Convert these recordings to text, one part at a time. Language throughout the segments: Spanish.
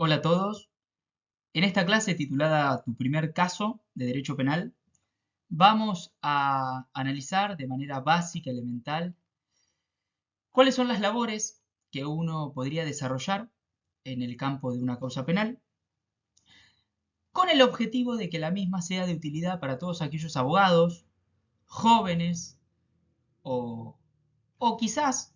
Hola a todos. En esta clase titulada Tu primer caso de Derecho Penal, vamos a analizar de manera básica, elemental, cuáles son las labores que uno podría desarrollar en el campo de una causa penal, con el objetivo de que la misma sea de utilidad para todos aquellos abogados, jóvenes o, o quizás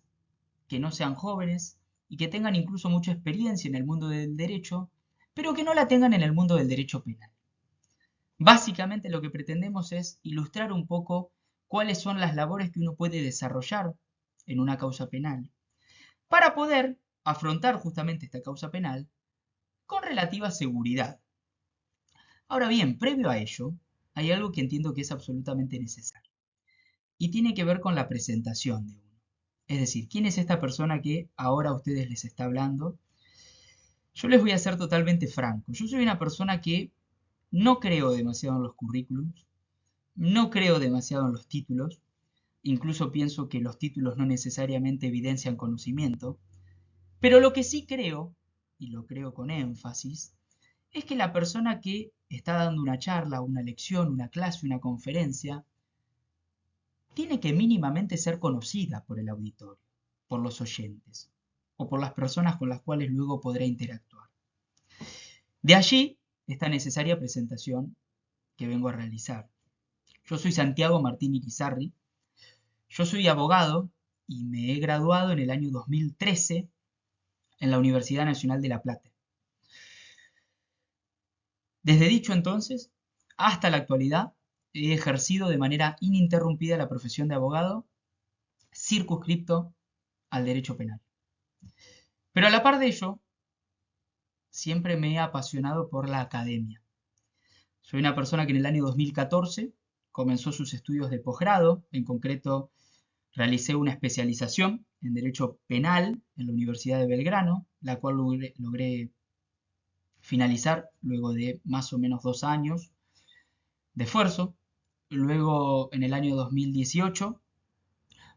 que no sean jóvenes y que tengan incluso mucha experiencia en el mundo del derecho, pero que no la tengan en el mundo del derecho penal. Básicamente lo que pretendemos es ilustrar un poco cuáles son las labores que uno puede desarrollar en una causa penal para poder afrontar justamente esta causa penal con relativa seguridad. Ahora bien, previo a ello, hay algo que entiendo que es absolutamente necesario y tiene que ver con la presentación de uno. Es decir, ¿quién es esta persona que ahora a ustedes les está hablando? Yo les voy a ser totalmente franco. Yo soy una persona que no creo demasiado en los currículums, no creo demasiado en los títulos, incluso pienso que los títulos no necesariamente evidencian conocimiento, pero lo que sí creo, y lo creo con énfasis, es que la persona que está dando una charla, una lección, una clase, una conferencia, tiene que mínimamente ser conocida por el auditorio, por los oyentes, o por las personas con las cuales luego podrá interactuar. De allí esta necesaria presentación que vengo a realizar. Yo soy Santiago Martín Irizarry. Yo soy abogado y me he graduado en el año 2013 en la Universidad Nacional de La Plata. Desde dicho entonces hasta la actualidad he ejercido de manera ininterrumpida la profesión de abogado, circunscripto al derecho penal. Pero a la par de ello, siempre me he apasionado por la academia. Soy una persona que en el año 2014 comenzó sus estudios de posgrado, en concreto realicé una especialización en Derecho Penal en la Universidad de Belgrano, la cual logré finalizar luego de más o menos 2 años de esfuerzo. Luego, en el año 2018,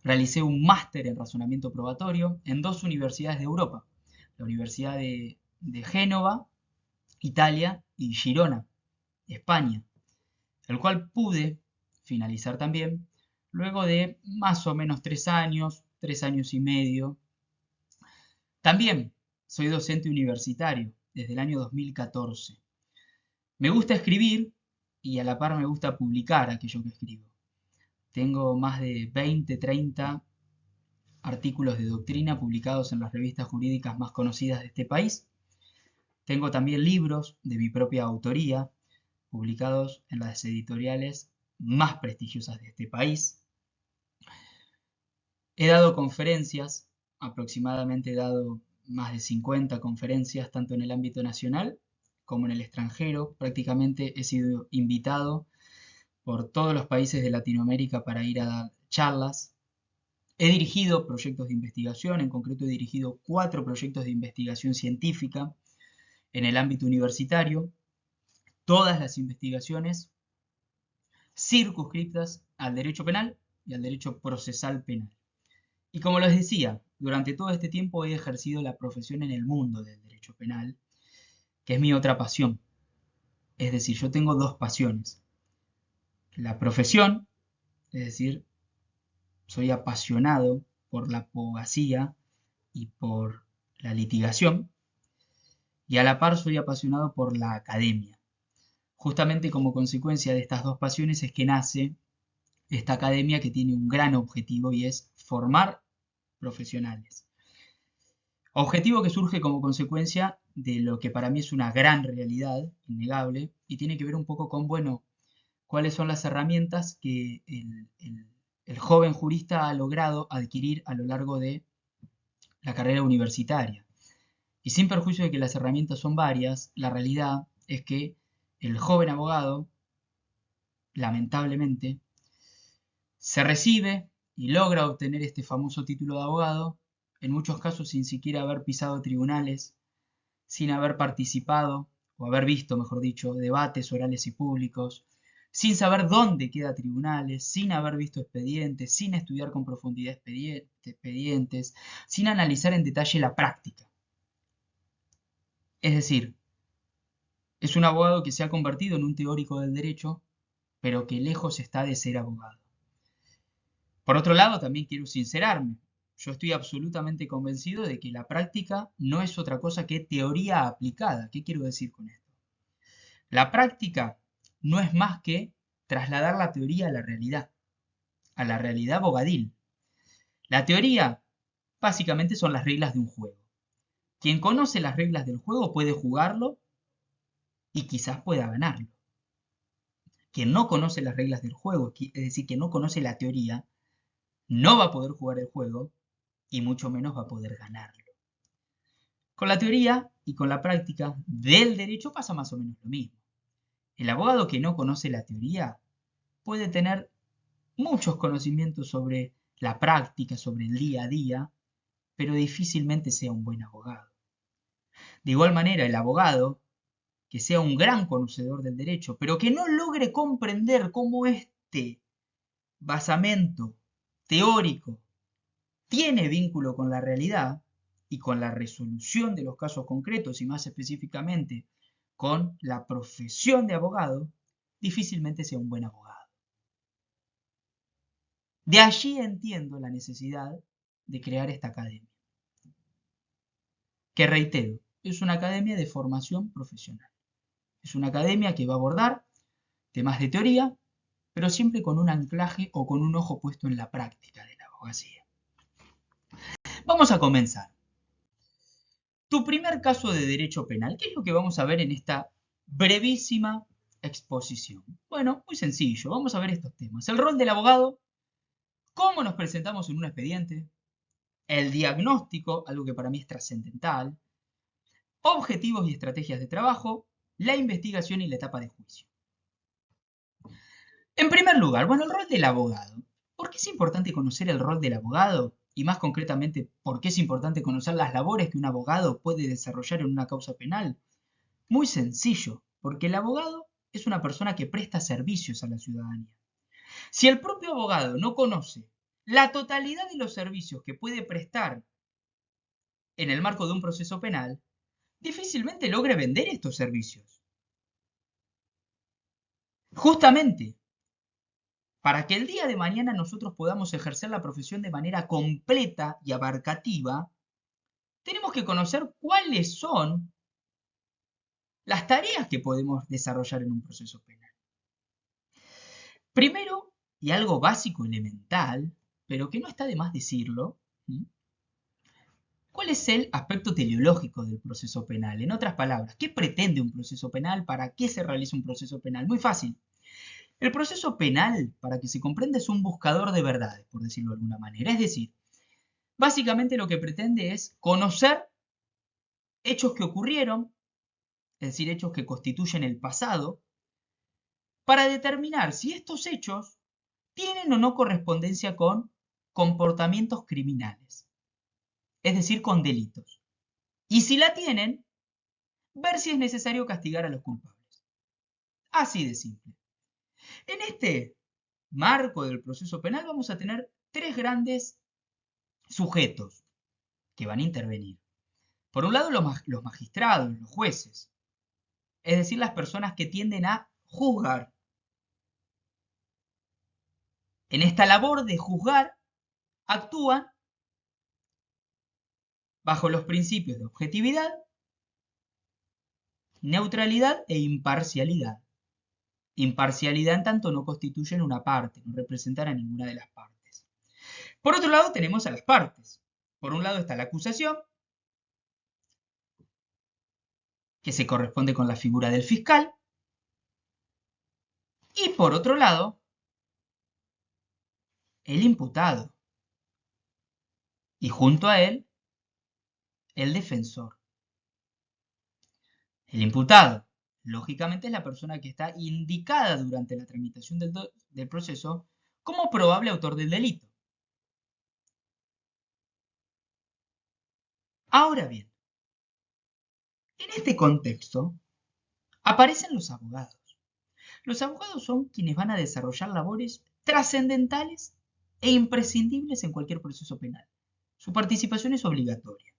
realicé un máster en razonamiento probatorio en dos universidades de Europa, la Universidad de Génova, Italia, y Girona, España, el cual pude finalizar también luego de más o menos 3 años, 3 años y medio. También soy docente universitario desde el año 2014. Me gusta escribir y a la par me gusta publicar aquello que escribo. Tengo más de 20, 30 artículos de doctrina publicados en las revistas jurídicas más conocidas de este país. Tengo también libros de mi propia autoría, publicados en las editoriales más prestigiosas de este país. He dado conferencias, aproximadamente he dado más de 50 conferencias, tanto en el ámbito nacional como en el extranjero. Prácticamente he sido invitado por todos los países de Latinoamérica para ir a dar charlas. He dirigido proyectos de investigación, en concreto he dirigido 4 proyectos de investigación científica en el ámbito universitario, todas las investigaciones circunscritas al derecho penal y al derecho procesal penal. Y como les decía, durante todo este tiempo he ejercido la profesión en el mundo del derecho penal, que es mi otra pasión. Es decir, yo tengo dos pasiones. La profesión, es decir, soy apasionado por la abogacía y por la litigación, y a la par soy apasionado por la academia. Justamente como consecuencia de estas dos pasiones es que nace esta academia que tiene un gran objetivo y es formar profesionales. Objetivo que surge como consecuencia de lo que para mí es una gran realidad, innegable, y tiene que ver un poco con, bueno, cuáles son las herramientas que el joven jurista ha logrado adquirir a lo largo de la carrera universitaria. Y sin perjuicio de que las herramientas son varias, la realidad es que el joven abogado, lamentablemente, se recibe y logra obtener este famoso título de abogado, en muchos casos sin siquiera haber pisado tribunales, sin haber participado, o haber visto, mejor dicho, debates orales y públicos, sin saber dónde queda tribunales, sin haber visto expedientes, sin estudiar con profundidad expedientes, sin analizar en detalle la práctica. Es decir, es un abogado que se ha convertido en un teórico del derecho, pero que lejos está de ser abogado. Por otro lado, también quiero sincerarme. Yo estoy absolutamente convencido de que la práctica no es otra cosa que teoría aplicada. ¿Qué quiero decir con esto? La práctica no es más que trasladar la teoría a la realidad abogadil. La teoría básicamente son las reglas de un juego. Quien conoce las reglas del juego puede jugarlo y quizás pueda ganarlo. Quien no conoce las reglas del juego, es decir, quien no conoce la teoría, no va a poder jugar el juego y mucho menos va a poder ganarlo. Con la teoría y con la práctica del derecho pasa más o menos lo mismo. El abogado que no conoce la teoría puede tener muchos conocimientos sobre la práctica, sobre el día a día, pero difícilmente sea un buen abogado. De igual manera, el abogado que sea un gran conocedor del derecho, pero que no logre comprender cómo este basamento teórico tiene vínculo con la realidad y con la resolución de los casos concretos y más específicamente con la profesión de abogado, difícilmente sea un buen abogado. De allí entiendo la necesidad de crear esta academia, que reitero, es una academia de formación profesional. Es una academia que va a abordar temas de teoría, pero siempre con un anclaje o con un ojo puesto en la práctica de la abogacía. Vamos a comenzar. Tu primer caso de derecho penal, ¿qué es lo que vamos a ver en esta brevísima exposición? Bueno, muy sencillo, vamos a ver estos temas. El rol del abogado, cómo nos presentamos en un expediente, el diagnóstico, algo que para mí es trascendental, objetivos y estrategias de trabajo, la investigación y la etapa de juicio. En primer lugar, bueno, el rol del abogado. ¿Por qué es importante conocer el rol del abogado? Y más concretamente, ¿por qué es importante conocer las labores que un abogado puede desarrollar en una causa penal? Muy sencillo, porque el abogado es una persona que presta servicios a la ciudadanía. Si el propio abogado no conoce la totalidad de los servicios que puede prestar en el marco de un proceso penal, difícilmente logre vender estos servicios. Justamente, para que el día de mañana nosotros podamos ejercer la profesión de manera completa y abarcativa, tenemos que conocer cuáles son las tareas que podemos desarrollar en un proceso penal. Primero, y algo básico, elemental, pero que no está de más decirlo, ¿cuál es el aspecto teleológico del proceso penal? En otras palabras, ¿qué pretende un proceso penal? ¿Para qué se realiza un proceso penal? Muy fácil. El proceso penal, para que se comprenda, es un buscador de verdades, por decirlo de alguna manera. Es decir, básicamente lo que pretende es conocer hechos que ocurrieron, es decir, hechos que constituyen el pasado, para determinar si estos hechos tienen o no correspondencia con comportamientos criminales, es decir, con delitos. Y si la tienen, ver si es necesario castigar a los culpables. Así de simple. En este marco del proceso penal vamos a tener tres grandes sujetos que van a intervenir. Por un lado, los magistrados, los jueces, es decir, las personas que tienden a juzgar. En esta labor de juzgar, actúan bajo los principios de objetividad, neutralidad e imparcialidad. Imparcialidad en tanto no constituyen una parte, no representan a ninguna de las partes. Por otro lado tenemos a las partes. Por un lado está la acusación, que se corresponde con la figura del fiscal, y por otro lado, el imputado, y junto a él, el defensor. El imputado, lógicamente, es la persona que está indicada durante la tramitación del proceso como probable autor del delito. Ahora bien, en este contexto aparecen los abogados. Los abogados son quienes van a desarrollar labores trascendentales e imprescindibles en cualquier proceso penal. Su participación es obligatoria.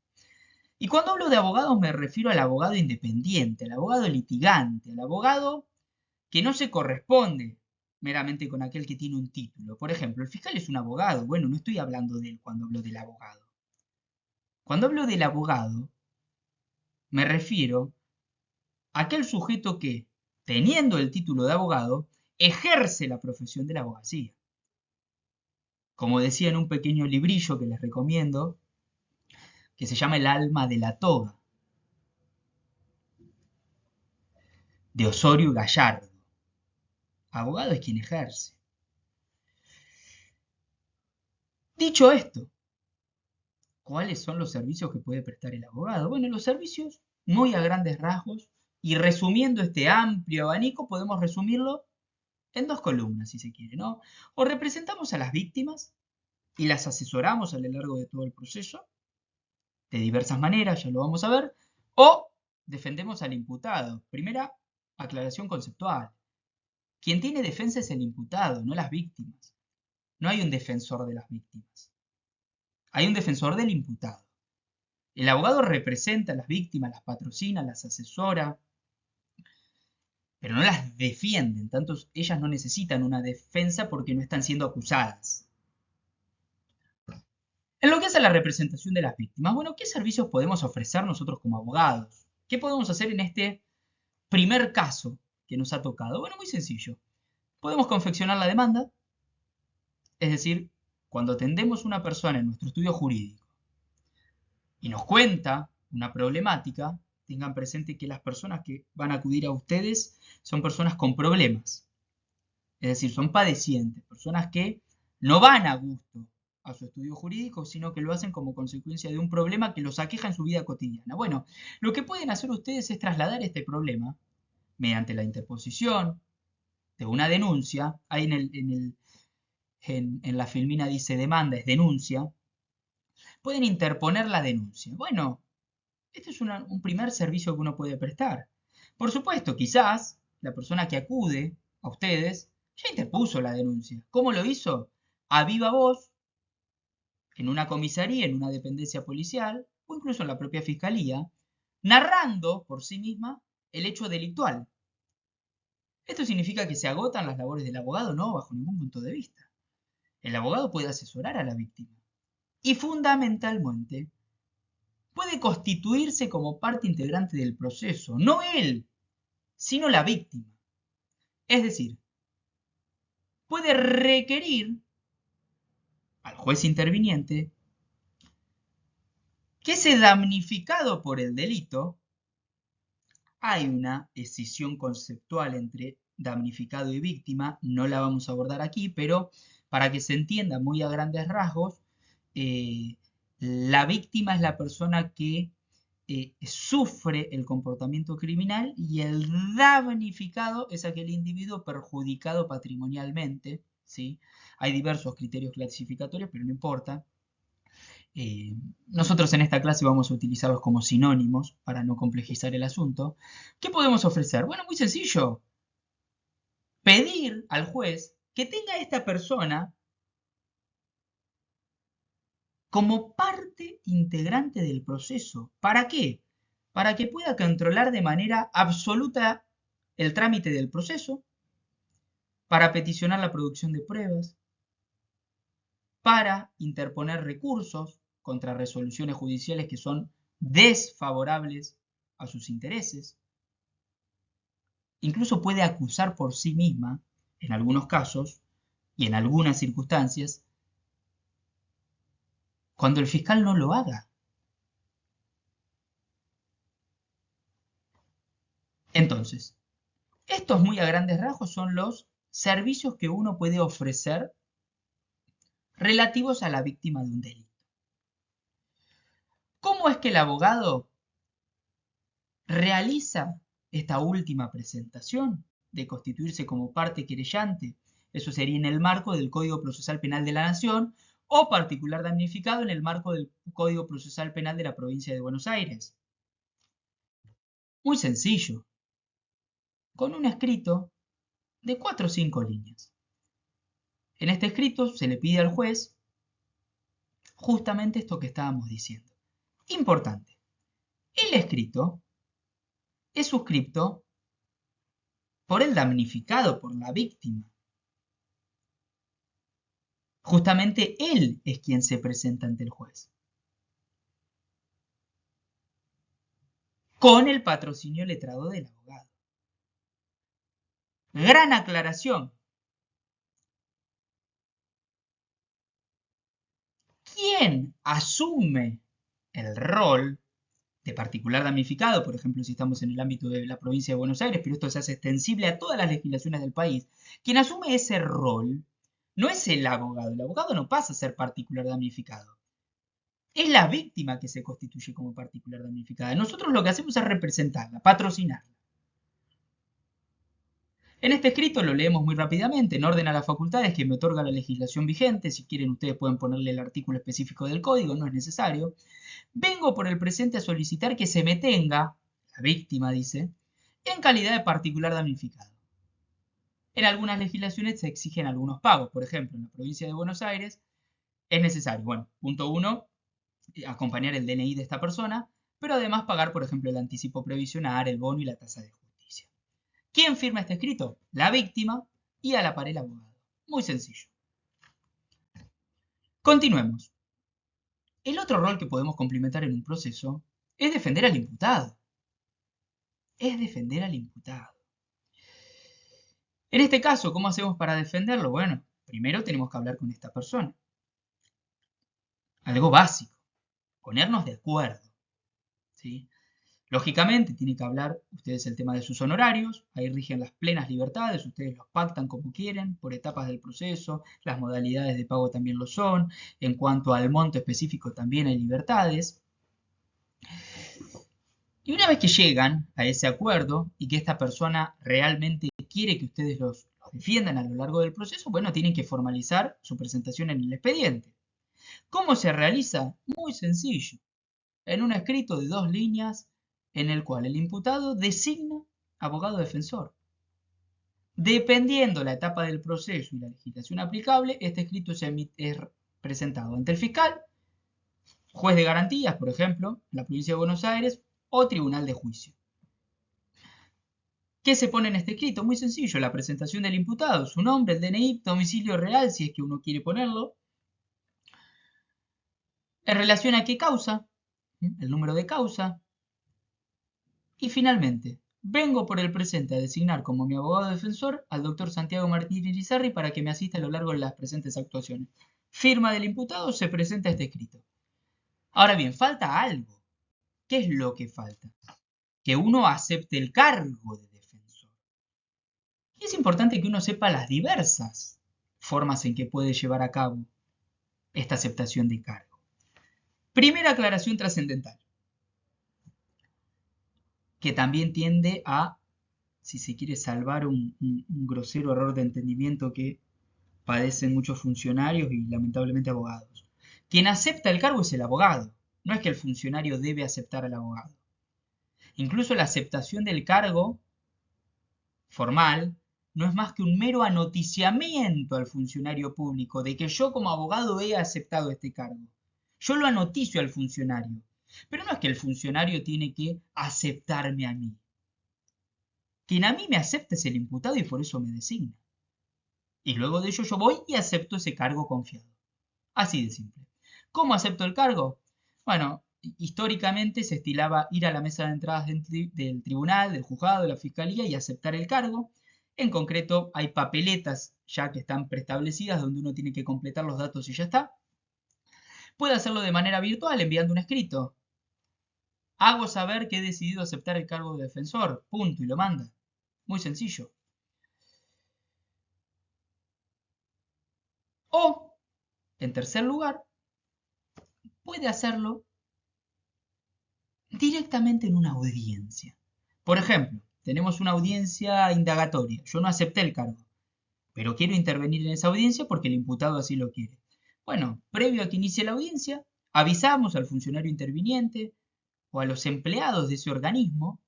Y cuando hablo de abogados me refiero al abogado independiente, al abogado litigante, al abogado que no se corresponde meramente con aquel que tiene un título. Por ejemplo, el fiscal es un abogado. Bueno, no estoy hablando de él cuando hablo del abogado. Cuando hablo del abogado, me refiero a aquel sujeto que, teniendo el título de abogado, ejerce la profesión de la abogacía. Como decía en un pequeño librillo que les recomiendo, que se llama El alma de la toga, de Osorio y Gallardo. Abogado es quien ejerce. Dicho esto, ¿cuáles son los servicios que puede prestar el abogado? Bueno, los servicios, muy a grandes rasgos, y resumiendo este amplio abanico, podemos resumirlo en dos columnas, si se quiere, ¿no? O representamos a las víctimas y las asesoramos a lo largo de todo el proceso, de diversas maneras, ya lo vamos a ver, o defendemos al imputado. Primera aclaración conceptual. Quien tiene defensa es el imputado, no las víctimas. No hay un defensor de las víctimas. Hay un defensor del imputado. El abogado representa a las víctimas, las patrocina, las asesora, pero no las defiende. En tanto, ellas no necesitan una defensa porque no están siendo acusadas. En lo que hace a la representación de las víctimas, bueno, ¿qué servicios podemos ofrecer nosotros como abogados? ¿Qué podemos hacer en este primer caso que nos ha tocado? Bueno, muy sencillo. Podemos confeccionar la demanda, es decir, cuando atendemos a una persona en nuestro estudio jurídico y nos cuenta una problemática, tengan presente que las personas que van a acudir a ustedes son personas con problemas. Es decir, son padecientes, personas que no van a gusto a su estudio jurídico, sino que lo hacen como consecuencia de un problema que los aqueja en su vida cotidiana. Bueno, lo que pueden hacer ustedes es trasladar este problema mediante la interposición de una denuncia. Ahí en la filmina dice demanda, es denuncia. Pueden interponer la denuncia. Bueno, este es un primer servicio que uno puede prestar. Por supuesto, quizás la persona que acude a ustedes ya interpuso la denuncia. ¿Cómo lo hizo? A viva voz, en una comisaría, en una dependencia policial, o incluso en la propia fiscalía, narrando por sí misma el hecho delictual. ¿Esto significa que se agotan las labores del abogado? No, bajo ningún punto de vista. El abogado puede asesorar a la víctima. Y fundamentalmente, puede constituirse como parte integrante del proceso, no él, sino la víctima. Es decir, puede requerir al juez interviniente que ese damnificado por el delito, hay una escisión conceptual entre damnificado y víctima, no la vamos a abordar aquí, pero para que se entienda muy a grandes rasgos, la víctima es la persona que sufre el comportamiento criminal y el damnificado es aquel individuo perjudicado patrimonialmente, ¿sí? Hay diversos criterios clasificatorios, pero no importa. Nosotros en esta clase vamos a utilizarlos como sinónimos para no complejizar el asunto. ¿Qué podemos ofrecer? Bueno, muy sencillo. Pedir al juez que tenga a esta persona como parte integrante del proceso. ¿Para qué? Para que pueda controlar de manera absoluta el trámite del proceso, para peticionar la producción de pruebas, para interponer recursos contra resoluciones judiciales que son desfavorables a sus intereses. Incluso puede acusar por sí misma, en algunos casos y en algunas circunstancias, cuando el fiscal no lo haga. Entonces, estos muy a grandes rasgos son los servicios que uno puede ofrecer relativos a la víctima de un delito. ¿Cómo es que el abogado realiza esta última presentación de constituirse como parte querellante? Eso sería en el marco del Código Procesal Penal de la Nación o particular damnificado en el marco del Código Procesal Penal de la Provincia de Buenos Aires. Muy sencillo, con un escrito de 4 o 5 líneas. En este escrito se le pide al juez justamente esto que estábamos diciendo. Importante. El escrito es suscripto por el damnificado, por la víctima. Justamente él es quien se presenta ante el juez, con el patrocinio letrado del abogado. Gran aclaración. ¿Quién asume el rol de particular damnificado? Por ejemplo, si estamos en el ámbito de la provincia de Buenos Aires, pero esto se hace extensible a todas las legislaciones del país. Quien asume ese rol no es el abogado no pasa a ser particular damnificado. Es la víctima que se constituye como particular damnificada. Nosotros lo que hacemos es representarla, patrocinarla. En este escrito lo leemos muy rápidamente, en orden a las facultades que me otorga la legislación vigente. Si quieren ustedes pueden ponerle el artículo específico del código, no es necesario. Vengo por el presente a solicitar que se me tenga, la víctima dice, en calidad de particular damnificado. En algunas legislaciones se exigen algunos pagos. Por ejemplo, en la provincia de Buenos Aires es necesario, bueno, punto 1, acompañar el DNI de esta persona, pero además pagar, por ejemplo, el anticipo previsional, el bono y la tasa de justicia. ¿Quién firma este escrito? La víctima y a la par el abogado. Muy sencillo. Continuemos. El otro rol que podemos complementar en un proceso es defender al imputado. Es defender al imputado. En este caso, ¿cómo hacemos para defenderlo? Bueno, primero tenemos que hablar con esta persona. Algo básico. Ponernos de acuerdo. ¿Sí? Lógicamente, tiene que hablar ustedes el tema de sus honorarios, ahí rigen las plenas libertades, ustedes los pactan como quieren, por etapas del proceso, las modalidades de pago también lo son, en cuanto al monto específico también hay libertades. Y una vez que llegan a ese acuerdo y que esta persona realmente quiere que ustedes los defiendan a lo largo del proceso, bueno, tienen que formalizar su presentación en el expediente. ¿Cómo se realiza? Muy sencillo. En un escrito de 2 líneas en el cual el imputado designa abogado defensor. Dependiendo la etapa del proceso y la legislación aplicable, este escrito es presentado ante el fiscal, juez de garantías, por ejemplo, en la provincia de Buenos Aires, o tribunal de juicio. ¿Qué se pone en este escrito? Muy sencillo, la presentación del imputado, su nombre, el DNI, domicilio real, si es que uno quiere ponerlo, en relación a qué causa, el número de causa, y finalmente, vengo por el presente a designar como mi abogado defensor al doctor Santiago Martín Irizarry para que me asista a lo largo de las presentes actuaciones. Firma del imputado, se presenta este escrito. Ahora bien, falta algo. ¿Qué es lo que falta? Que uno acepte el cargo de defensor. Y es importante que uno sepa las diversas formas en que puede llevar a cabo esta aceptación de cargo. Primera aclaración trascendental, que también tiende a, si se quiere, salvar un grosero error de entendimiento que padecen muchos funcionarios y lamentablemente abogados. Quien acepta el cargo es el abogado, no es que el funcionario debe aceptar al abogado. Incluso la aceptación del cargo formal no es más que un mero anoticiamiento al funcionario público de que yo como abogado he aceptado este cargo. Yo lo anoticio al funcionario, pero no es que el funcionario tiene que aceptarme a mí. Quien a mí me acepta es el imputado y por eso me designa. Y luego de ello yo voy y acepto ese cargo confiado. Así de simple. ¿Cómo acepto el cargo? Bueno, históricamente se estilaba ir a la mesa de entradas del tribunal, del juzgado, de la fiscalía y aceptar el cargo. En concreto, hay papeletas ya que están preestablecidas donde uno tiene que completar los datos y ya está. Puede hacerlo de manera virtual enviando un escrito. Hago saber que he decidido aceptar el cargo de defensor, punto, y lo manda. Muy sencillo. O, en tercer lugar, puede hacerlo directamente en una audiencia. Por ejemplo, tenemos una audiencia indagatoria. Yo no acepté el cargo, pero quiero intervenir en esa audiencia porque el imputado así lo quiere. Bueno, previo a que inicie la audiencia, avisamos al funcionario interviniente o a los empleados de ese organismo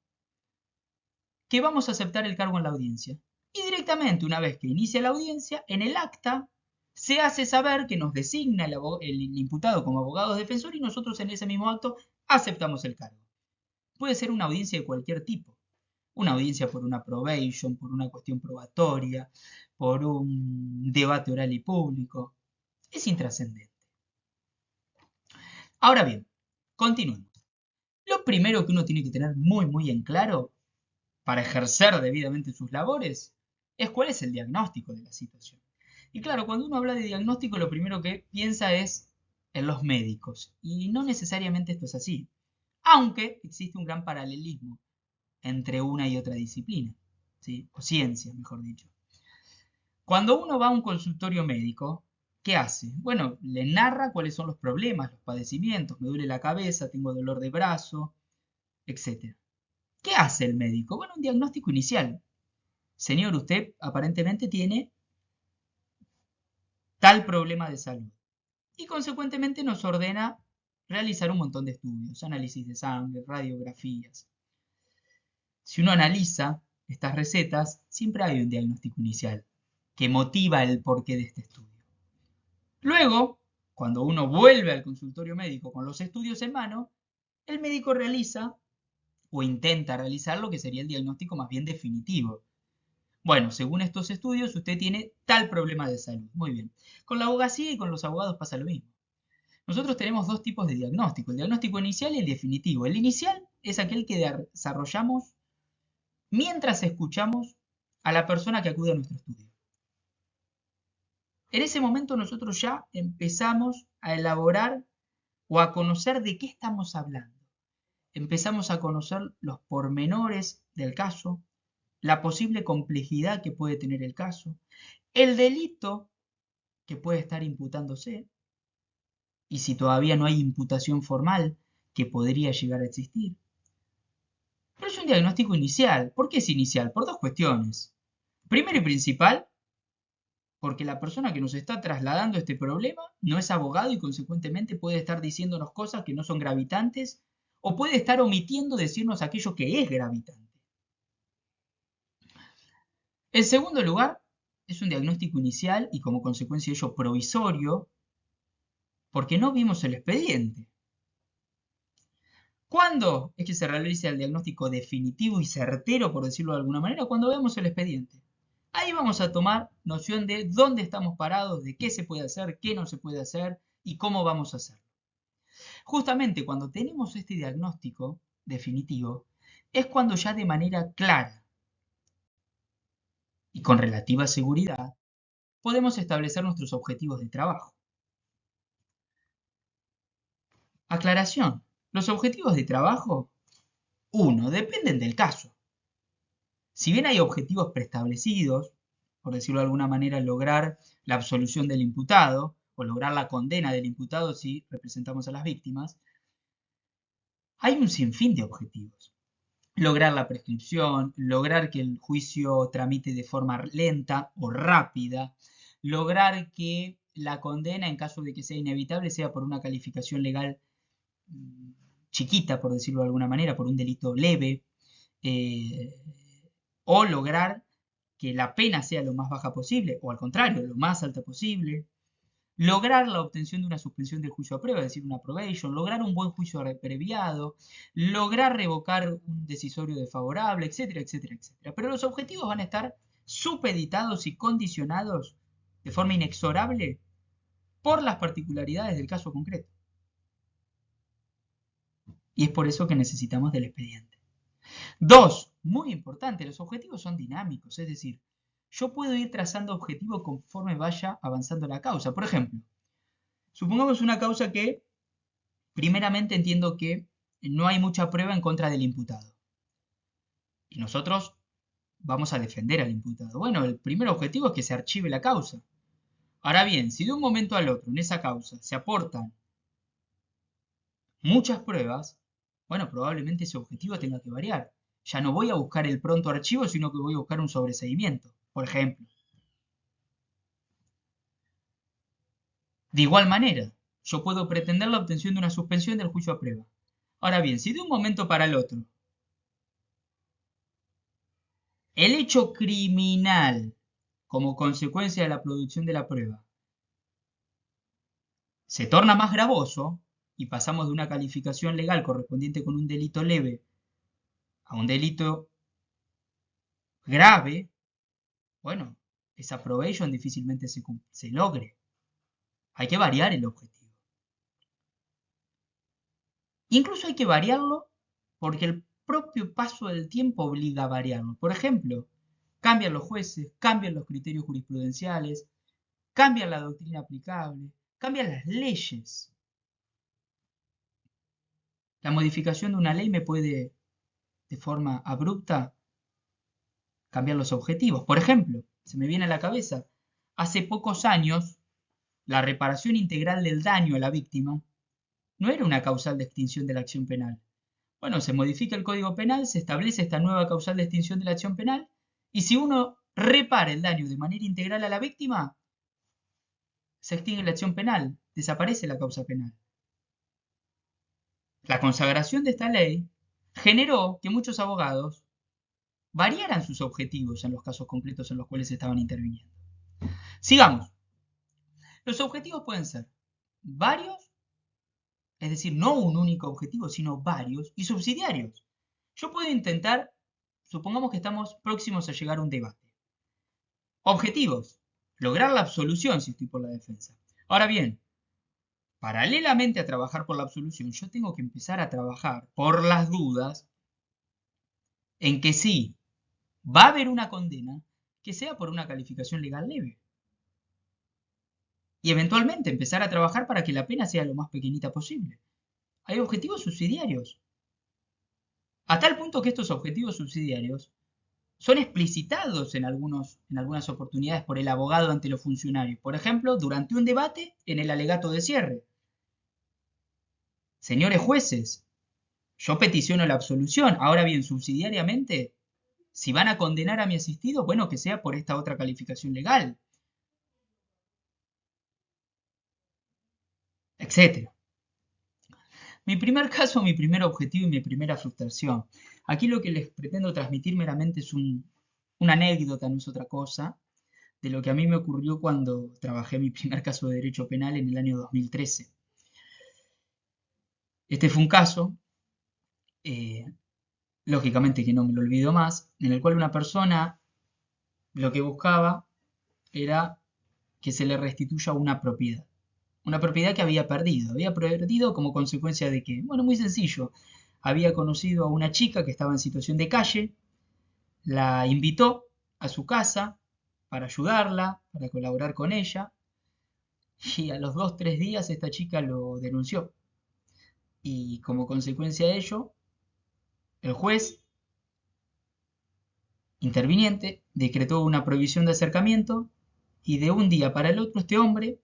que vamos a aceptar el cargo en la audiencia. Y directamente, una vez que inicia la audiencia, en el acta se hace saber que nos designa el imputado como abogado defensor y nosotros en ese mismo acto aceptamos el cargo. Puede ser una audiencia de cualquier tipo. Una audiencia por una probation, por una cuestión probatoria, por un debate oral y público. Es intrascendente. Ahora bien, continuemos. Lo primero que uno tiene que tener muy en claro para ejercer debidamente sus labores es cuál es el diagnóstico de la situación. Y claro, cuando uno habla de diagnóstico, lo primero que piensa es en los médicos. Y no necesariamente esto es así. Aunque existe un gran paralelismo entre una y otra disciplina, ¿sí? O ciencia, mejor dicho. Cuando uno va a un consultorio médico, ¿qué hace? Bueno, le narra cuáles son los problemas, los padecimientos, me duele la cabeza, tengo dolor de brazo, etc. ¿Qué hace el médico? Bueno, un diagnóstico inicial. Señor, usted aparentemente tiene tal problema de salud. Y consecuentemente nos ordena realizar un montón de estudios, análisis de sangre, radiografías. Si uno analiza estas recetas, siempre hay un diagnóstico inicial que motiva el porqué de este estudio. Luego, cuando uno vuelve al consultorio médico con los estudios en mano, el médico realiza o intenta realizar lo que sería el diagnóstico más bien definitivo. Bueno, según estos estudios, usted tiene tal problema de salud. Muy bien. Con la abogacía y con los abogados pasa lo mismo. Nosotros tenemos dos tipos de diagnóstico, el diagnóstico inicial y el definitivo. El inicial es aquel que desarrollamos mientras escuchamos a la persona que acude a nuestro estudio. En ese momento nosotros ya empezamos a elaborar o a conocer de qué estamos hablando. Empezamos a conocer los pormenores del caso, la posible complejidad que puede tener el caso, el delito que puede estar imputándose, y si todavía no hay imputación formal, que podría llegar a existir. Pero es un diagnóstico inicial. ¿Por qué es inicial? Por dos cuestiones. Primero y principal, porque la persona que nos está trasladando este problema no es abogado y consecuentemente puede estar diciéndonos cosas que no son gravitantes o puede estar omitiendo decirnos aquello que es gravitante. En segundo lugar, es un diagnóstico inicial y como consecuencia de ello provisorio, porque no vimos el expediente. ¿Cuándo es que se realiza el diagnóstico definitivo y certero, por decirlo de alguna manera? Cuando vemos el expediente. Ahí vamos a tomar noción de dónde estamos parados, de qué se puede hacer, qué no se puede hacer y cómo vamos a hacerlo. Justamente cuando tenemos este diagnóstico definitivo, es cuando ya de manera clara y con relativa seguridad podemos establecer nuestros objetivos de trabajo. Aclaración. Los objetivos de trabajo, uno, dependen del caso. Si bien hay objetivos preestablecidos, por decirlo de alguna manera, lograr la absolución del imputado o lograr la condena del imputado si representamos a las víctimas, hay un sinfín de objetivos. Lograr la prescripción, lograr que el juicio tramite de forma lenta o rápida, lograr que la condena, en caso de que sea inevitable, sea por una calificación legal chiquita, por decirlo de alguna manera, por un delito leve, o lograr que la pena sea lo más baja posible, o al contrario, lo más alta posible, lograr la obtención de una suspensión del juicio a prueba, es decir, una probation, lograr un buen juicio abreviado, lograr revocar un decisorio desfavorable, etcétera, etcétera, etcétera. Pero los objetivos van a estar supeditados y condicionados de forma inexorable por las particularidades del caso concreto. Y es por eso que necesitamos del expediente. Dos, muy importante, los objetivos son dinámicos, es decir, yo puedo ir trazando objetivos conforme vaya avanzando la causa. Por ejemplo, supongamos una causa que primeramente entiendo que no hay mucha prueba en contra del imputado. Y nosotros vamos a defender al imputado. Bueno, el primer objetivo es que se archive la causa. Ahora bien, si de un momento al otro en esa causa se aportan muchas pruebas, bueno, probablemente ese objetivo tenga que variar. Ya no voy a buscar el pronto archivo, sino que voy a buscar un sobreseimiento, por ejemplo. De igual manera, yo puedo pretender la obtención de una suspensión del juicio a prueba. Ahora bien, si de un momento para el otro el hecho criminal como consecuencia de la producción de la prueba se torna más gravoso y pasamos de una calificación legal correspondiente con un delito leve a un delito grave, bueno, esa probation difícilmente se logre. Hay que variar el objetivo. Incluso hay que variarlo porque el propio paso del tiempo obliga a variarlo. Por ejemplo, cambian los jueces, cambian los criterios jurisprudenciales, cambian la doctrina aplicable, cambian las leyes. La modificación de una ley me puede, de forma abrupta, cambiar los objetivos. Por ejemplo, se me viene a la cabeza, hace pocos años, la reparación integral del daño a la víctima no era una causal de extinción de la acción penal. Bueno, se modifica el Código Penal, se establece esta nueva causal de extinción de la acción penal, y si uno repara el daño de manera integral a la víctima, se extingue la acción penal, desaparece la causa penal. La consagración de esta ley generó que muchos abogados variaran sus objetivos en los casos concretos en los cuales estaban interviniendo. Sigamos. Los objetivos pueden ser varios, es decir, no un único objetivo, sino varios, y subsidiarios. Yo puedo intentar, supongamos que estamos próximos a llegar a un debate. Objetivos, lograr la absolución si estoy por la defensa. Ahora bien, paralelamente a trabajar por la absolución, yo tengo que empezar a trabajar por las dudas en que sí, va a haber una condena que sea por una calificación legal leve. Y eventualmente empezar a trabajar para que la pena sea lo más pequeñita posible. Hay objetivos subsidiarios. A tal punto que estos objetivos subsidiarios son explicitados en algunas oportunidades por el abogado ante los funcionarios. Por ejemplo, durante un debate en el alegato de cierre. Señores jueces, yo peticiono la absolución. Ahora bien, subsidiariamente, si van a condenar a mi asistido, bueno, que sea por esta otra calificación legal, etc. Mi primer caso, mi primer objetivo y mi primera frustración. Aquí lo que les pretendo transmitir meramente es una anécdota, no es otra cosa, de lo que a mí me ocurrió cuando trabajé mi primer caso de derecho penal en el año 2013. Este fue un caso, eh, lógicamente que no me lo olvido más, en el cual una persona lo que buscaba era que se le restituya una propiedad. Una propiedad que había perdido. Había perdido como consecuencia de que, bueno, muy sencillo, había conocido a una chica que estaba en situación de calle, la invitó a su casa para ayudarla, para colaborar con ella, y a los 2 o 3 días esta chica lo denunció. Y como consecuencia de ello, el juez interviniente decretó una prohibición de acercamiento y de un día para el otro este hombre,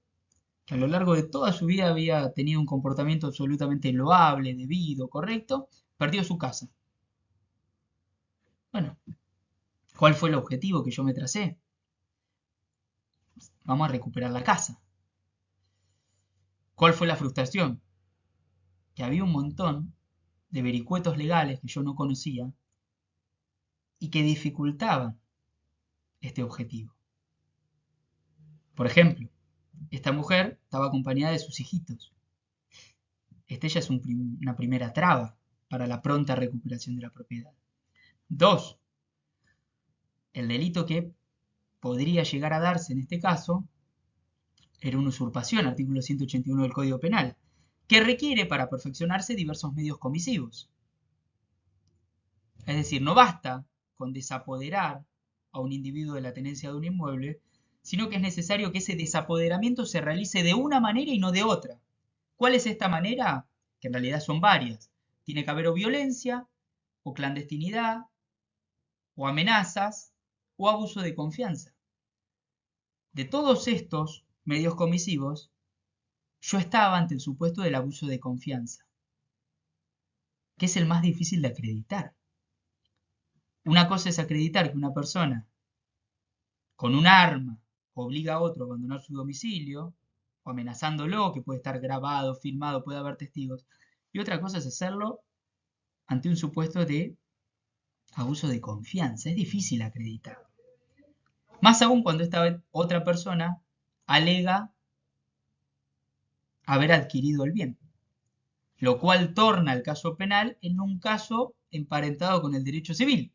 que a lo largo de toda su vida había tenido un comportamiento absolutamente loable, debido, correcto, perdió su casa. Bueno, ¿cuál fue el objetivo que yo me tracé? Vamos a recuperar la casa. ¿Cuál fue la frustración? Que había un montón de vericuetos legales que yo no conocía y que dificultaban este objetivo. Por ejemplo, esta mujer estaba acompañada de sus hijitos. Esta ya es una primera traba para la pronta recuperación de la propiedad. 2. El delito que podría llegar a darse en este caso era una usurpación, artículo 181 del Código Penal, que requiere para perfeccionarse diversos medios comisivos. Es decir, no basta con desapoderar a un individuo de la tenencia de un inmueble, sino que es necesario que ese desapoderamiento se realice de una manera y no de otra. ¿Cuál es esta manera? Que en realidad son varias. Tiene que haber o violencia, o clandestinidad, o amenazas, o abuso de confianza. De todos estos medios comisivos, yo estaba ante el supuesto del abuso de confianza, que es el más difícil de acreditar. Una cosa es acreditar que una persona con un arma obliga a otro a abandonar su domicilio, o amenazándolo, que puede estar grabado, filmado, puede haber testigos. Y otra cosa es hacerlo ante un supuesto de abuso de confianza. Es difícil acreditar. Más aún cuando esta otra persona alega haber adquirido el bien, lo cual torna el caso penal en un caso emparentado con el derecho civil.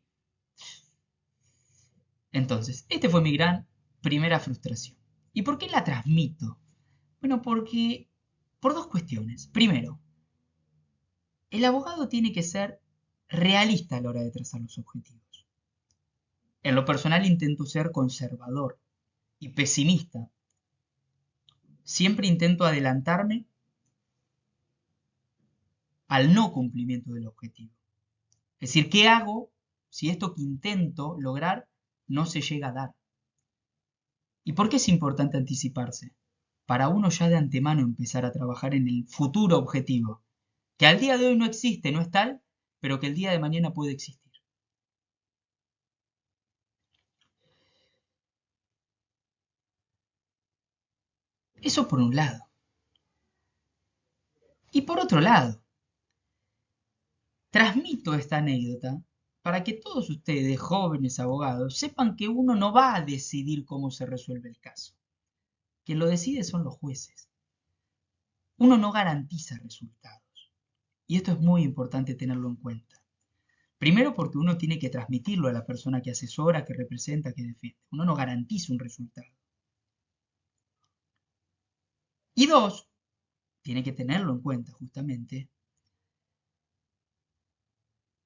Entonces, este fue mi gran primera frustración. ¿Y por qué la transmito? Bueno, porque por dos cuestiones. Primero, el abogado tiene que ser realista a la hora de trazar los objetivos. En lo personal intento ser conservador y pesimista. Siempre intento adelantarme al no cumplimiento del objetivo. Es decir, ¿qué hago si esto que intento lograr no se llega a dar? ¿Y por qué es importante anticiparse? Para uno ya de antemano empezar a trabajar en el futuro objetivo, que al día de hoy no existe, no es tal, pero que el día de mañana puede existir. Eso por un lado. Y por otro lado, transmito esta anécdota para que todos ustedes, jóvenes abogados, sepan que uno no va a decidir cómo se resuelve el caso. Quien lo decide son los jueces. Uno no garantiza resultados. Y esto es muy importante tenerlo en cuenta. Primero porque uno tiene que transmitirlo a la persona que asesora, que representa, que defiende. Uno no garantiza un resultado. Y dos, tiene que tenerlo en cuenta justamente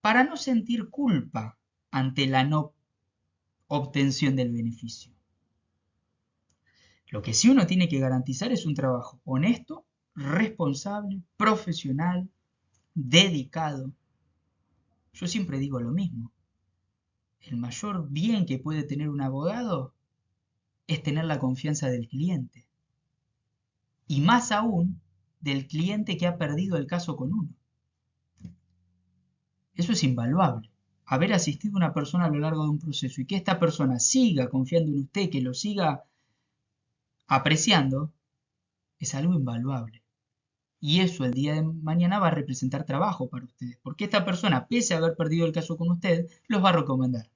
para no sentir culpa ante la no obtención del beneficio. Lo que sí uno tiene que garantizar es un trabajo honesto, responsable, profesional, dedicado. Yo siempre digo lo mismo. El mayor bien que puede tener un abogado es tener la confianza del cliente. Y más aún del cliente que ha perdido el caso con uno. Eso es invaluable. Haber asistido a una persona a lo largo de un proceso y que esta persona siga confiando en usted, que lo siga apreciando, es algo invaluable. Y eso el día de mañana va a representar trabajo para ustedes, porque esta persona, pese a haber perdido el caso con usted, los va a recomendar.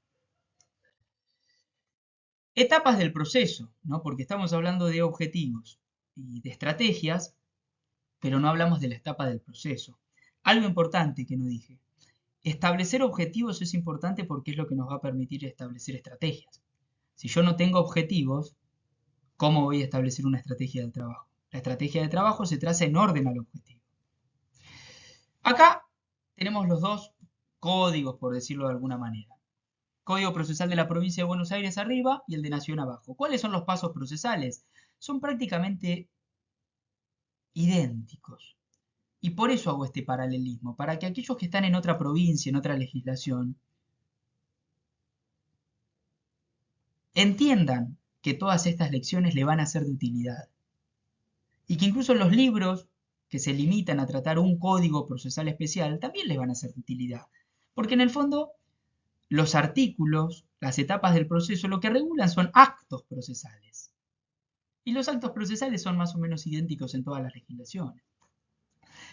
Etapas del proceso, ¿no? Porque estamos hablando de objetivos y de estrategias, pero no hablamos de la etapa del proceso. Algo importante que no dije. Establecer objetivos es importante porque es lo que nos va a permitir establecer estrategias. Si yo no tengo objetivos, ¿cómo voy a establecer una estrategia de trabajo? La estrategia de trabajo se traza en orden al objetivo. Acá tenemos los dos códigos, por decirlo de alguna manera. Código procesal de la provincia de Buenos Aires arriba y el de Nación abajo. ¿Cuáles son los pasos procesales? Son prácticamente idénticos. Y por eso hago este paralelismo, para que aquellos que están en otra provincia, en otra legislación, entiendan que todas estas lecciones le van a ser de utilidad. Y que incluso los libros que se limitan a tratar un código procesal especial también les van a ser de utilidad. Porque en el fondo, los artículos, las etapas del proceso, lo que regulan son actos procesales. Y los actos procesales son más o menos idénticos en todas las legislaciones.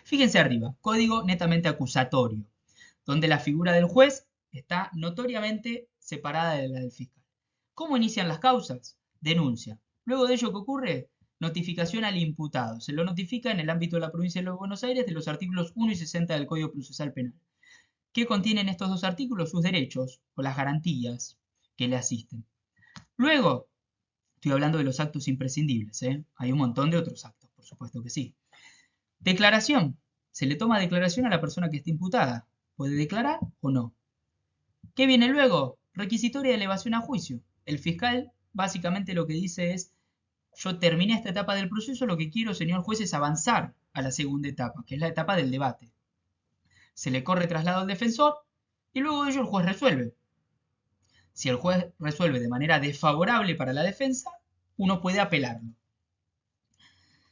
Fíjense arriba, código netamente acusatorio, donde la figura del juez está notoriamente separada de la del fiscal. ¿Cómo inician las causas? Denuncia. Luego de ello, ¿qué ocurre? Notificación al imputado. Se lo notifica en el ámbito de la provincia de Buenos Aires de los artículos 1 y 60 del Código Procesal Penal. ¿Qué contienen estos dos artículos? Sus derechos o las garantías que le asisten. Luego, estoy hablando de los actos imprescindibles, ¿eh? Hay un montón de otros actos, por supuesto que sí. Declaración. Se le toma declaración a la persona que está imputada. ¿Puede declarar o no? ¿Qué viene luego? Requisitoria de elevación a juicio. El fiscal básicamente lo que dice es, yo terminé esta etapa del proceso, lo que quiero, señor juez, es avanzar a la segunda etapa, que es la etapa del debate. Se le corre traslado al defensor y luego de ello el juez resuelve. Si el juez resuelve de manera desfavorable para la defensa, uno puede apelarlo.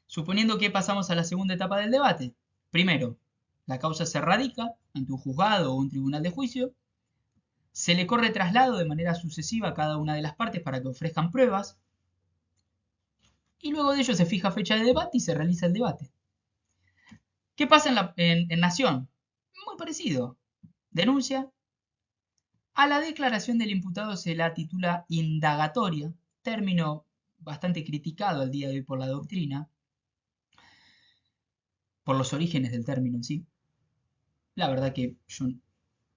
Suponiendo que pasamos a la segunda etapa del debate. Primero, la causa se radica ante un juzgado o un tribunal de juicio. Se le corre traslado de manera sucesiva a cada una de las partes para que ofrezcan pruebas. Y luego de ello se fija fecha de debate y se realiza el debate. ¿Qué pasa en Nación? Muy parecido. Denuncia. A la declaración del imputado se la titula indagatoria, término bastante criticado al día de hoy por la doctrina, por los orígenes del término en sí. La verdad que yo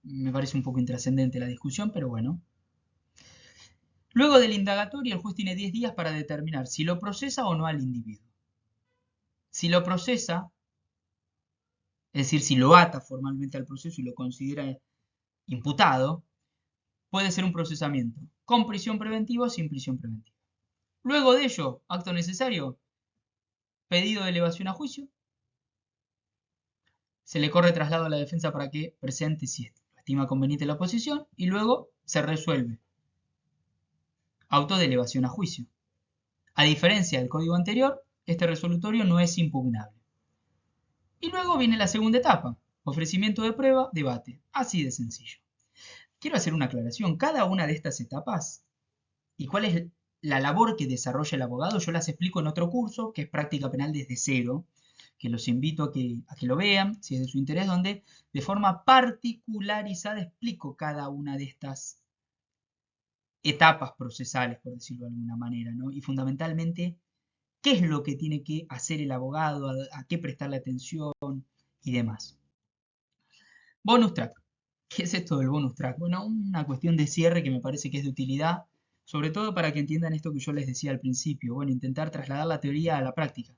Me parece un poco intrascendente la discusión, pero bueno. Luego del indagatorio, el juez tiene 10 días para determinar si lo procesa o no al individuo. Si lo procesa, es decir, si lo ata formalmente al proceso y lo considera imputado, puede ser un procesamiento con prisión preventiva o sin prisión preventiva. Luego de ello, acto necesario, pedido de elevación a juicio, se le corre traslado a la defensa para que presente si estima conveniente la oposición y luego se resuelve. Auto de elevación a juicio. A diferencia del código anterior, este resolutorio no es impugnable. Y luego viene la segunda etapa, ofrecimiento de prueba, debate. Así de sencillo. Quiero hacer una aclaración. Cada una de estas etapas y cuál es la labor que desarrolla el abogado, yo las explico en otro curso, que es práctica penal desde cero, que los invito a que lo vean, si es de su interés, donde de forma particularizada explico cada una de estas etapas procesales, por decirlo de alguna manera, ¿no? Y fundamentalmente, qué es lo que tiene que hacer el abogado, a qué prestarle atención y demás. Bonus track. ¿Qué es esto del bonus track? Bueno, una cuestión de cierre que me parece que es de utilidad, sobre todo para que entiendan esto que yo les decía al principio. Bueno, intentar trasladar la teoría a la práctica.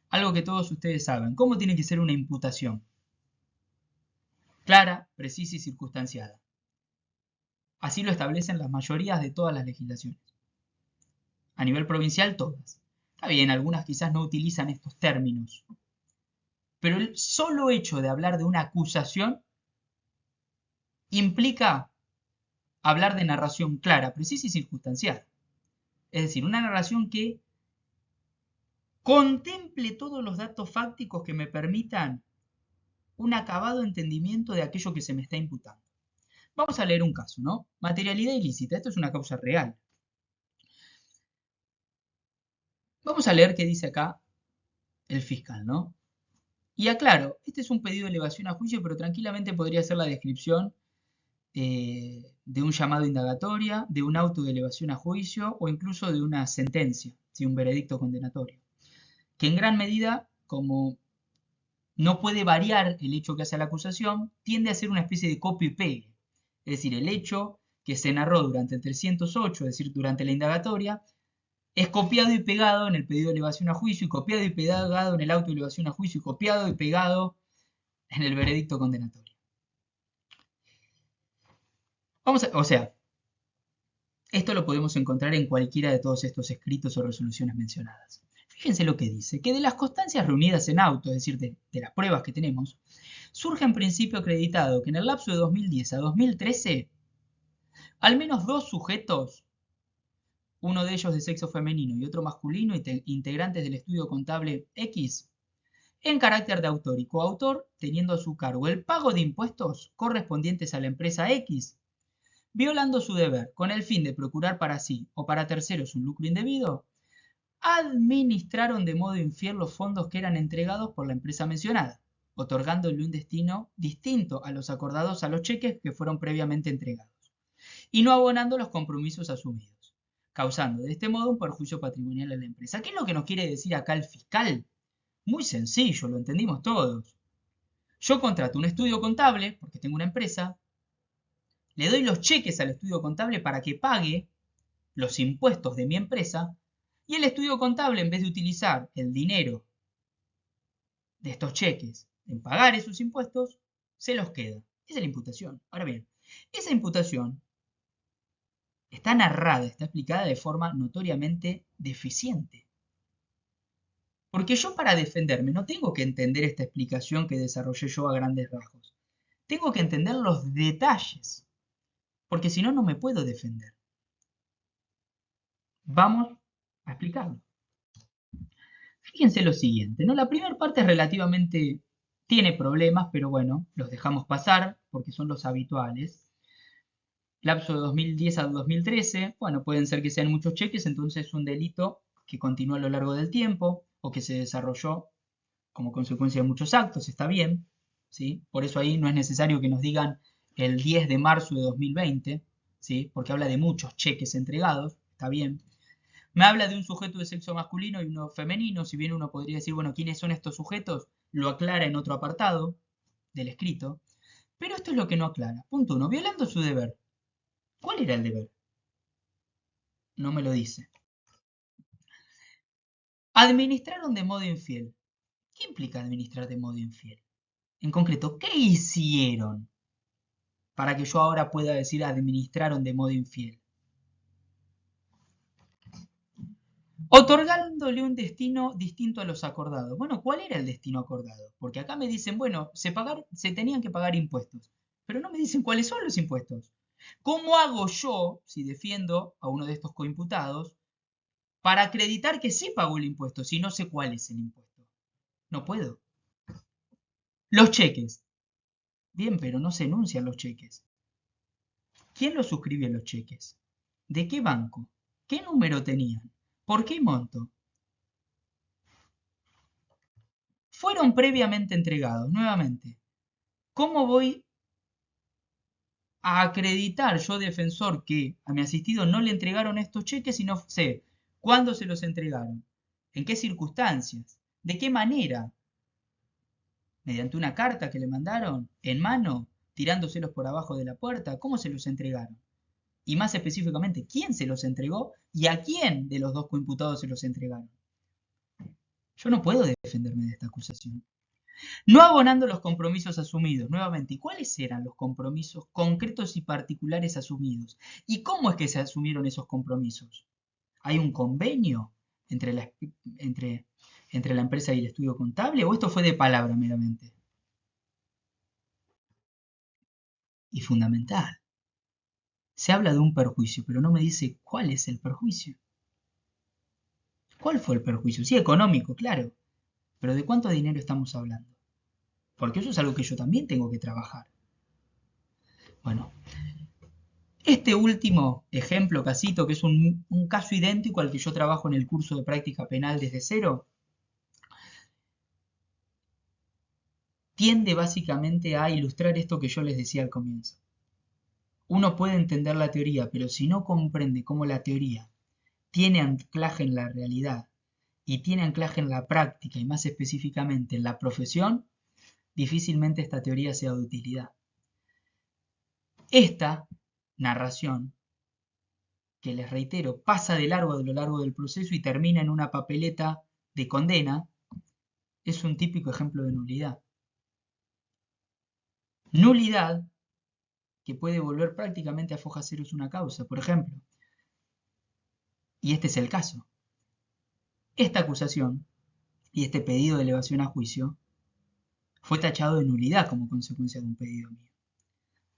Algo que todos ustedes saben. ¿Cómo tiene que ser una imputación? Clara, precisa y circunstanciada. Así lo establecen las mayorías de todas las legislaciones. A nivel provincial, todas. Está bien, algunas quizás no utilizan estos términos. Pero el solo hecho de hablar de una acusación implica hablar de narración clara, precisa y circunstancial. Es decir, una narración que contemple todos los datos fácticos que me permitan un acabado entendimiento de aquello que se me está imputando. Vamos a leer un caso, ¿no? Materialidad ilícita. Esto es una causa real. Vamos a leer qué dice acá el fiscal, ¿no? Y aclaro, este es un pedido de elevación a juicio, pero tranquilamente podría ser la descripción de un llamado indagatoria, de un auto de elevación a juicio o incluso de una sentencia, ¿sí? Un veredicto condenatorio. Que en gran medida, como no puede variar el hecho que hace la acusación, tiende a ser una especie de copia y pegue. Es decir, el hecho que se narró durante el 308, es decir, durante la indagatoria, es copiado y pegado en el pedido de elevación a juicio, y copiado y pegado en el auto de elevación a juicio, y copiado y pegado en el veredicto condenatorio. O sea, esto lo podemos encontrar en cualquiera de todos estos escritos o resoluciones mencionadas. Fíjense lo que dice, que de las constancias reunidas en auto, es decir, de las pruebas que tenemos, surge en principio acreditado que en el lapso de 2010 a 2013, al menos dos sujetos, uno de ellos de sexo femenino y otro masculino, integrantes del estudio contable X, en carácter de autor y coautor, teniendo a su cargo el pago de impuestos correspondientes a la empresa X, violando su deber con el fin de procurar para sí o para terceros un lucro indebido, administraron de modo infiel los fondos que eran entregados por la empresa mencionada, otorgándole un destino distinto a los acordados a los cheques que fueron previamente entregados, y no abonando los compromisos asumidos, causando de este modo un perjuicio patrimonial a la empresa. ¿Qué es lo que nos quiere decir acá el fiscal? Muy sencillo, lo entendimos todos. Yo contrato un estudio contable, porque tengo una empresa, le doy los cheques al estudio contable para que pague los impuestos de mi empresa, y el estudio contable, en vez de utilizar el dinero de estos cheques en pagar esos impuestos, se los queda. Esa es la imputación. Ahora bien, esa imputación está narrada, está explicada de forma notoriamente deficiente. Porque yo para defenderme no tengo que entender esta explicación que desarrollé yo a grandes rasgos. Tengo que entender los detalles, porque si no, no me puedo defender. Vamos a explicarlo. Fíjense lo siguiente, ¿no? La primera parte es relativamente tiene problemas, pero bueno, los dejamos pasar porque son los habituales. Lapso de 2010 a 2013, bueno, pueden ser que sean muchos cheques, entonces un delito que continúa a lo largo del tiempo o que se desarrolló como consecuencia de muchos actos, está bien, ¿sí? Por eso ahí no es necesario que nos digan el 10 de marzo de 2020, ¿sí? Porque habla de muchos cheques entregados, está bien. Me habla de un sujeto de sexo masculino y uno femenino, si bien uno podría decir, bueno, ¿quiénes son estos sujetos? Lo aclara en otro apartado del escrito. Pero esto es lo que no aclara. Punto 1. Violando su deber. ¿Cuál era el deber? No me lo dice. Administraron de modo infiel. ¿Qué implica administrar de modo infiel? En concreto, ¿qué hicieron para que yo ahora pueda decir administraron de modo infiel? Otorgándole un destino distinto a los acordados. Bueno, ¿cuál era el destino acordado? Porque acá me dicen, bueno, se tenían que pagar impuestos, pero no me dicen cuáles son los impuestos. ¿Cómo hago yo, si defiendo a uno de estos coimputados, para acreditar que sí pagó el impuesto si no sé cuál es el impuesto? No puedo. Los cheques. Bien, pero no se enuncian los cheques. ¿Quién los suscribió los cheques? ¿De qué banco? ¿Qué número tenían? ¿Por qué monto? Fueron previamente entregados, nuevamente. ¿Cómo voy a acreditar yo, defensor, que a mi asistido no le entregaron estos cheques y no sé cuándo se los entregaron? ¿En qué circunstancias? ¿De qué manera? ¿Mediante una carta que le mandaron en mano, tirándoselos por abajo de la puerta? ¿Cómo se los entregaron? Y más específicamente, ¿quién se los entregó y a quién de los dos coimputados se los entregaron? Yo no puedo defenderme de esta acusación. No abonando los compromisos asumidos, nuevamente, ¿y cuáles eran los compromisos concretos y particulares asumidos? ¿Y cómo es que se asumieron esos compromisos? ¿Hay un convenio entre entre la empresa y el estudio contable o esto fue de palabra meramente? Y fundamental, se habla de un perjuicio, pero no me dice cuál es el perjuicio. ¿Cuál fue el perjuicio? Sí, económico, claro, pero ¿de cuánto dinero estamos hablando? Porque eso es algo que yo también tengo que trabajar. Bueno, este último ejemplo, casito, que es un caso idéntico al que yo trabajo en el curso de práctica penal desde cero, tiende básicamente a ilustrar esto que yo les decía al comienzo. Uno puede entender la teoría, pero si no comprende cómo la teoría tiene anclaje en la realidad y tiene anclaje en la práctica y más específicamente en la profesión, difícilmente esta teoría sea de utilidad. Esta narración, que les reitero, pasa de largo a lo largo del proceso y termina en una papeleta de condena, es un típico ejemplo de nulidad. Nulidad que puede volver prácticamente a foja ceros una causa, por ejemplo. Y este es el caso. Esta acusación y este pedido de elevación a juicio fue tachado de nulidad como consecuencia de un pedido mío.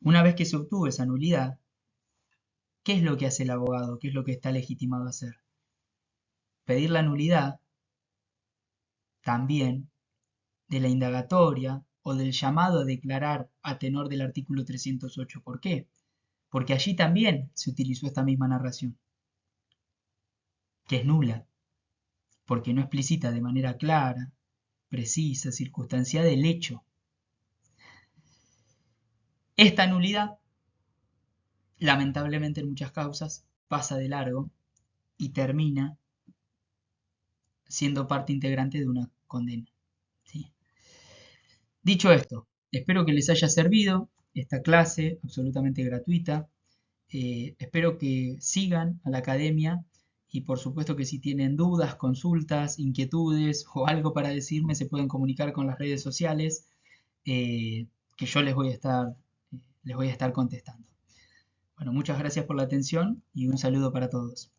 Una vez que se obtuvo esa nulidad, ¿qué es lo que hace el abogado? ¿Qué es lo que está legitimado a hacer? Pedir la nulidad también de la indagatoria o del llamado a declarar a tenor del artículo 308. ¿Por qué? Porque allí también se utilizó esta misma narración, que es nula, porque no explicita de manera clara, precisa, circunstanciada el hecho. Esta nulidad, lamentablemente en muchas causas, pasa de largo y termina siendo parte integrante de una condena. ¿Sí? Dicho esto, espero que les haya servido esta clase absolutamente gratuita. Espero que sigan a la academia y por supuesto que si tienen dudas, consultas, inquietudes o algo para decirme se pueden comunicar con las redes sociales que yo les voy a estar contestando. Bueno, muchas gracias por la atención y un saludo para todos.